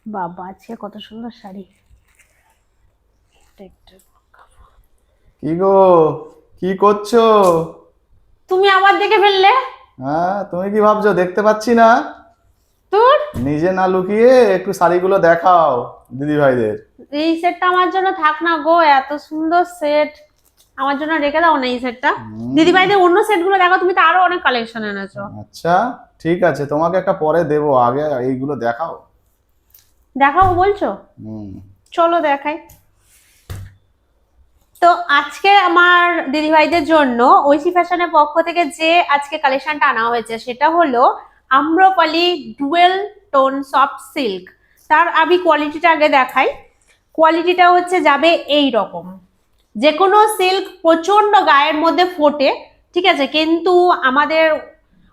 বাবা, আজকে কত সুন্দর শাড়ি। কি গো, কি করছো? তুমি আবার দেখে ফেললে। হ্যাঁ, তুমি কি ভাবছো দেখতে পাচ্ছি না? তোর নিজে না লুকিয়ে একটু শাড়িগুলো দেখাও দিদি ভাইদের। এই সেটটা আমার জন্য থাক না গো, এত সুন্দর সেট আমার জন্য রেখে দাও না এই সেটটা। দিদি ভাইদের অন্য সেট গুলো দেখো, তুমি তো আরো অনেক কালেকশন এনেছো। আচ্ছা, ঠিক আছে, তোমাকে একটা পরে দেবো, আগে এইগুলো দেখাও। দেখাও বলছো? হুম। চলো দেখাই। তো আজকে আমার দিদি ভাইদের জন্য ঐশী ফ্যাশনের পক্ষ থেকে যে আজকে কালেকশনটা আনা হয়েছে সেটা হলো Amrapali dual tone soft silk. তার আমি কোয়ালিটিটা আগে দেখাই। কোয়ালিটিটা হচ্ছে যাবে এই রকম। যে কোনো সিল্ক প্রচন্ড গায়ের মধ্যে ফোটে, ঠিক আছে, কিন্তু আমাদের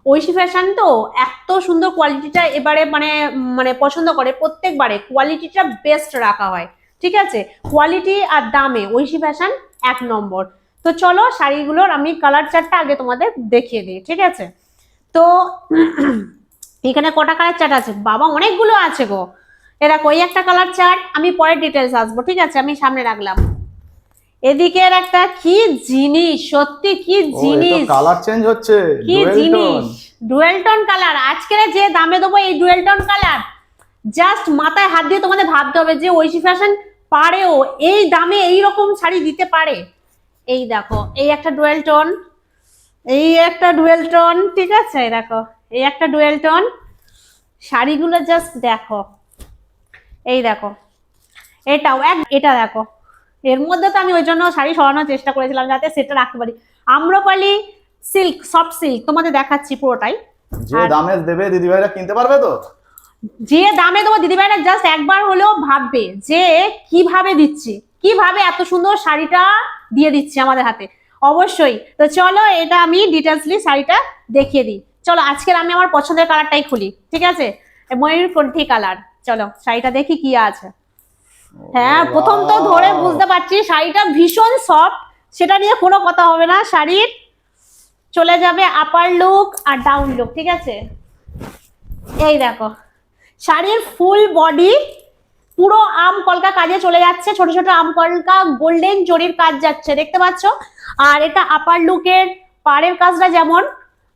ঐশী ফ্যাশন তো এত সুন্দর কোয়ালিটিটা এবারে মানে মানে পছন্দ করে, প্রত্যেকবারে কোয়ালিটিটা বেস্ট রাখা হয়। ঠিক আছে, কোয়ালিটি আর দামে ঐশী ফ্যাশন এক নম্বর। তো চলো শাড়িগুলোর আমি কালার চার্টটা আগে তোমাদের দেখিয়ে দিই, ঠিক আছে। তো এখানে কটা কালার চার্ট আছে বাবা, অনেকগুলো আছে গো। এ দেখো, এই একটা কালার চার্ট, আমি পরে ডিটেলস আসবো, ঠিক আছে, আমি সামনে রাখলাম। এদিকের একটা কি জিনিস, সত্যি কি ও, এ তো জিনিস, কালার চেঞ্জ হচ্ছে, কি ডুয়েল টোন। জিনিস। ডুয়েল টোন কালার আজকের যে দামে দেবো এই ডুয়েল টোন কালার, জাস্ট মাথায় হাত দিয়ে তোমাদের ভাবতে হবে যে ঐশী ফ্যাশন পারেও এই দামে এই রকম শাড়ি দিতে পারে। এই দেখো, এই একটা ডুয়েল টোন, এই একটা ডুয়েল টোন, ঠিক আছে, দেখো এই একটা ডুয়েল টোন। শাড়িগুলো জাস্ট দেখো, এই দেখো এটাও এটা দেখো। এর মধ্যে তো আমি ওই জন্য শাড়ি সরানোর চেষ্টা করেছিলাম যাতে সেটা রাখতে পারি। আম্রপালি সিল্ক, সফট সিল্ক তোমাদের দেখাচ্ছি পুরোটাই। যে আর দামে দেবে দিদি ভাইরা কিনতে পারবে তো? যে দামে দেবো দিদিভাইরা জাস্ট একবার হলেও ভাববে যে কিভাবে দিচ্ছি, কিভাবে এত সুন্দর শাড়িটা দিয়ে দিচ্ছি আমাদের হাতে। অবশ্যই। তো চলো এটা আমি ডিটেলসলি শাড়িটা দেখিয়ে দিই। চলো আজকের আমি আমার পছন্দের কালারটাই খুলি, ঠিক আছে, ময়ূরকণ্ঠী কালার। চলো শাড়িটা দেখি কি আছে। হ্যাঁ, প্রথম তো ধরে Wow! বুঝতে পারছি শাড়িটা ভীষণ সফট, সেটা নিয়ে কোনো কথা হবে না। শাড়ির চলে যাবে আপার লুক আর ডাউন লুক, ঠিক আছে। এই দেখো, শাড়ির ফুল বডি পুরো আম কলকা কাজে চলে যাচ্ছে, ছোট ছোট আম কলকা গোল্ডেন জরির কাজ যাচ্ছে, দেখতে পাচ্ছ। আর এটা আপার লুকের পাড়ের কাজটা যেমন,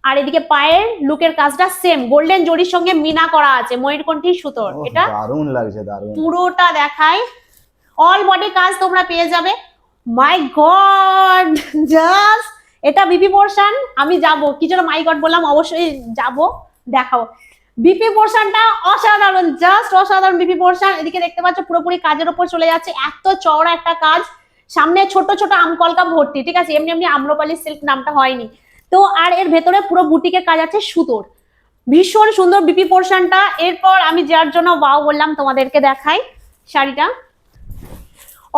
আর এদিকে পায়ের লুকের কাজটা সেম গোল্ডেন জরির সঙ্গে মিনা করা আছে ময়ূরকণ্ঠী সুতোর। ওহ, এটা দারুণ লাগছে, দারুণ। পুরোটা দেখায়, অল বডি কাজ তোমরা পেয়ে যাবে। মাই গড, জাস্ট এটা বিপি পোর্শন। আমি যাব কি জন্য মাই গড বললাম, অবশ্যই যাব, দেখাবো। বিপি পোর্শনটা অসাধারণ, জাস্ট অসাধারণ বিপি পোর্শন। এদিকে দেখতে পাচ্ছ পুরোপুরি কাজের উপর চলে যাচ্ছে, এত চওড়া একটা কাজ, সামনে ছোট ছোট আমকলকা ভর্তি, ঠিক আছে, এমনি এমনি আম্রপালি সিল্ক নামটা হয়নি তো। আর এর ভেতরে পুরো বুটিকের কাজ আছে সুতোর, ভীষণ সুন্দর বিপি পোর্শনটা। এরপর আমি যার জন্য ওয়াও বললাম তোমাদেরকে দেখাই শাড়িটা।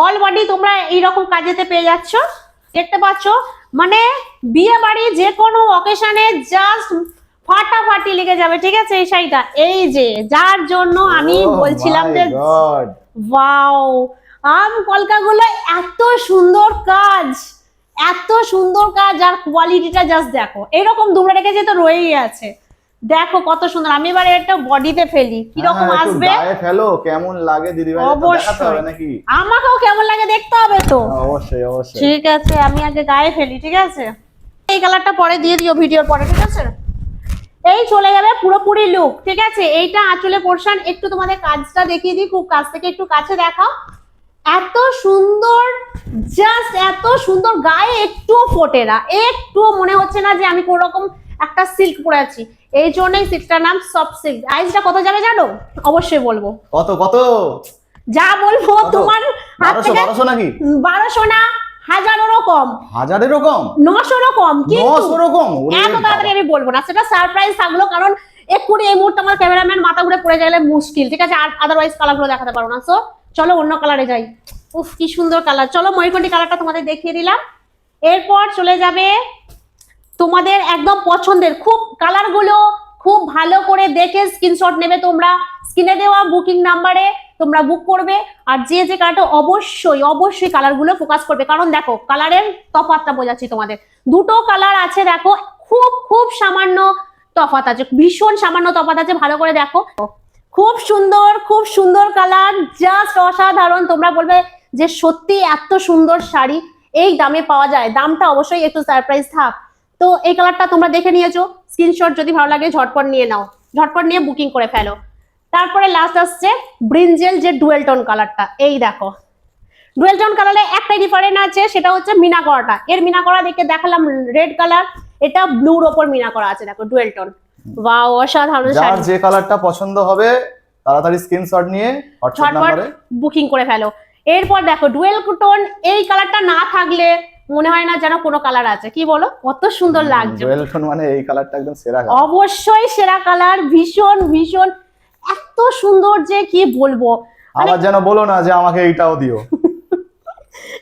অল বডি তোমরা এইরকম কাজেতে পেয়ে যাচ্ছ, দেখতে পাচ্ছ, মানে বিয়ে বাড়ি যে কোনো অকেশনে জাস্ট ফাটাফাটি লেগে যাবে, ঠিক আছে এই শাড়িটা। এই যে যার জন্য আমি ওহ বলছিলাম মাই যে গড! ওয়াও, আম কলকাগুলো এত সুন্দর কাজ, এত সুন্দর কাজ, আর কোয়ালিটিটা জাস্ট দেখো, এরকম দুমড়ে রেখেছে তো রয়েই আছে। দেখো কত সুন্দর। আমি এবার এটা বডিতে ফেলি, কিরকম হ্যাঁ, একটু আসবে গায়ে ফেলো, কেমন লাগে দিদি ভাইদের তো দেখাতে হবে অবশ্যই। নাকি? আমাকেও কেমন লাগে দেখতে হবে তো। অবশ্যই, অবশ্যই। ঠিক আছে, আমি আগে গায়ে ফেলি, ঠিক আছে। এই কালারটা পরে দিয়ে দিও ভিডিওর পরে, ঠিক আছে। এই চলে যাবে পুরোপুরি লুক, ঠিক আছে। এইটা আঁচলে পোর্শন, একটু তোমাদের কাজটা দেখিয়ে দিই, খুব কাছ থেকে একটু কাছে দেখাও। এত সুন্দর, জাস্ট এত সুন্দর, গায়ে একটুও ফোটে না, একটুও মনে হচ্ছে না যে আমি কোন রকম একটা সিল্ক পরে আছি। এই জন্যই সিল্কটার নাম সফট সিল্ক। আইসটা কত যাবে জানো? অবশ্যই বলবো, কত কত? যা বলবো কত? তোমার হাত 1200 থেকে। 1200 নাকি? 1200 না, 1000-এরও কম, 1000-এরও কম? 900-রও কম। কিন্তু 900-রও কম? ওরে এত তাড়াতাড়ি বাবা! আমি বলবো না, সেটা সারপ্রাইজ থাকলো, কারণ এক্ষুনি এই মুহূর্তে আমার ক্যামেরাম্যান মাথা ঘুরে পড়ে গেলে মুশকিল, ঠিক আছে, আর আদারওয়াইজ কালারগুলো দেখাতে পারবো না। সো চলো অন্য কালারে যাই। উফ কি সুন্দর কালার। চলো ময়ূরকণ্ঠী কালারটা তোমাদের দেখিয়ে দিলাম। এরপর চলে যাবে তোমাদের একদম পছন্দের খুব কালারগুলো, খুব ভালো করে দেখে স্ক্রিনশট নেবে তোমরা, স্ক্রিনে দেওয়া বুকিং নাম্বারে তোমরা বুক করবে। আর যে যে কালারটা অবশ্যই অবশ্যই কালারগুলো ফোকাস করবে, কারণ দেখো কালারের তফাৎটা বোঝাচ্ছি তোমাদের। দুটো কালার আছে দেখো, খুব খুব সামান্য তফাৎ আছে, ভীষণ সামান্য তফাৎ আছে, ভালো করে দেখো। খুব সুন্দর কালার, জাস্ট অসাধারণ। তোমরা বলবে যে সত্যি এত সুন্দর শাড়ি এই দামে পাওয়া যায়, দামটা অবশ্যই একটু সারপ্রাইজ থাক। তো এই কালারটা তোমরা দেখে নিয়েছো, স্ক্রিনশট যদি ভালো লাগে ঝটপট নিয়ে নাও, ঝটপট নিয়ে বুকিং করে ফেলো। তারপরে লাস্ট আসছে ব্রিঞ্জেল যে ডুয়েল টোন কালারটা, এই দেখো ডুয়েল টোন কালারে একটাই ডিফারেন্ট আছে, সেটা হচ্ছে মিনা করাটা। এর মিনা করা দেখে দেখালাম রেড কালার, এটা ব্লুর ওপর মিনা করা আছে, দেখো ডুয়েল টোন। ওয়াও, অসাধারণ যার শাড়ি। যে কালারটা পছন্দ হবে তাড়াতাড়ি স্ক্রিনশট নিয়ে হোয়াটসঅ্যাপ ঝটপট নম্বরে বুকিং করে ফেলো। এরপর দেখো ডুয়েল টোন, এই কালারটা না থাকলে মনে হয় না যেন কোনো কালার আছে, কি বলো? কত সুন্দর লাগছে। ডুয়েল টোন মানে এই কালারটা একদম সেরা কালার। অবশ্যই সেরা কালার, ভীষণ ভীষণ এত সুন্দর যে কি বলবো। আবার যেন বলো না যে আমাকে এইটাও দিও।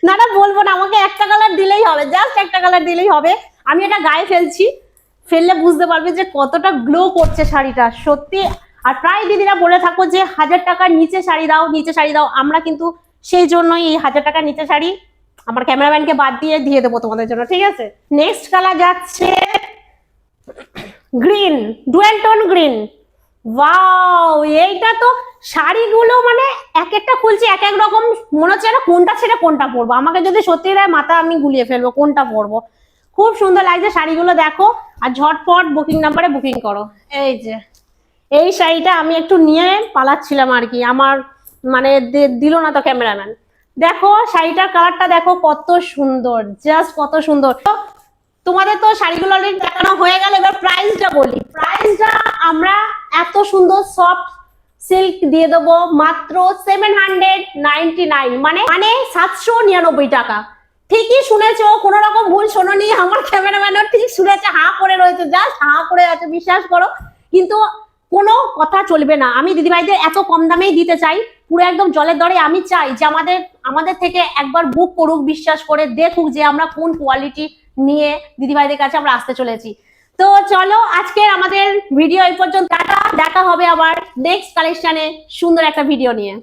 না না, বলবো না, আমাকে একটা কালার দিলেই হবে, জাস্ট একটা কালার দিলেই হবে। আমি এটা গায়ে ফেলছি, ফেললে বুঝতে পারবে যে কতটা গ্লো করছে শাড়িটা, সত্যি। আর প্রায় দিদিরা বলে থাকো যে 1000 টাকার নিচে শাড়ি দাও, নিচে শাড়ি দাও। আমরা কিন্তু সেই জন্যই এই 1000 টাকার নিচে শাড়ি আমার ক্যামেরাম্যানকে বাদ দিয়ে দেবো তোমাদের জন্য, ঠিক আছে? নেক্সট কালার যাচ্ছে green, dual tone green. Wow, এইটা তো শাড়িগুলো মানে এক একটা খুলছি এক এক রকম, মনে হচ্ছে না কোনটা ছেড়ে কোনটা পরবো। আমাকে যদি সত্যি দেয় মাথা আমি গুলিয়ে ফেলবো কোনটা পরবো। খুব সুন্দর লাগছে শাড়িগুলো, দেখো। আর ঝটপট বুকিং নাম্বারে বুকিং করো। এই যে এই শাড়িটা আমি একটু নিয়ে পালাচ্ছিলাম আর কি, আমার মানে দিল না তো ক্যামেরাম্যান। দেখো শাড়িটার কালারটা দেখো কত সুন্দর, জাস্ট কত সুন্দর। তোমাদের তো শাড়িগুলো অলরেডি দেখানো হয়ে গেল, এবার প্রাইসটা বলি। প্রাইসটা আমরা এত সুন্দর সফট সিল্ক দিয়ে দেবো মাত্র 799, মানে 799 টাকা। ঠিকই শুনেছো, কোনো রকম ভুল শোনোনি। আমার ক্যামেরাম্যানও ঠিক শুনেছে, হাঁ করে রয়েছে, জাস্ট হাঁ করে আছে, বিশ্বাস করো। কিন্তু কোনো কথা চলবে না, আমি দিদিভাইদের এত কম দামেই দিতে চাই, পুরো একদম জলের দরে। আমি চাই যে আমাদের থেকে একবার বুক করুক, বিশ্বাস করে দেখুক যে আমরা কোন কোয়ালিটি নিয়ে দিদিভাইদের কাছে আমরা আসতে চলেছি। তো চলো আজকের আমাদের ভিডিও এই পর্যন্ত, দেখা হবে আবার নেক্সট কালেকশনে সুন্দর একটা ভিডিও নিয়ে।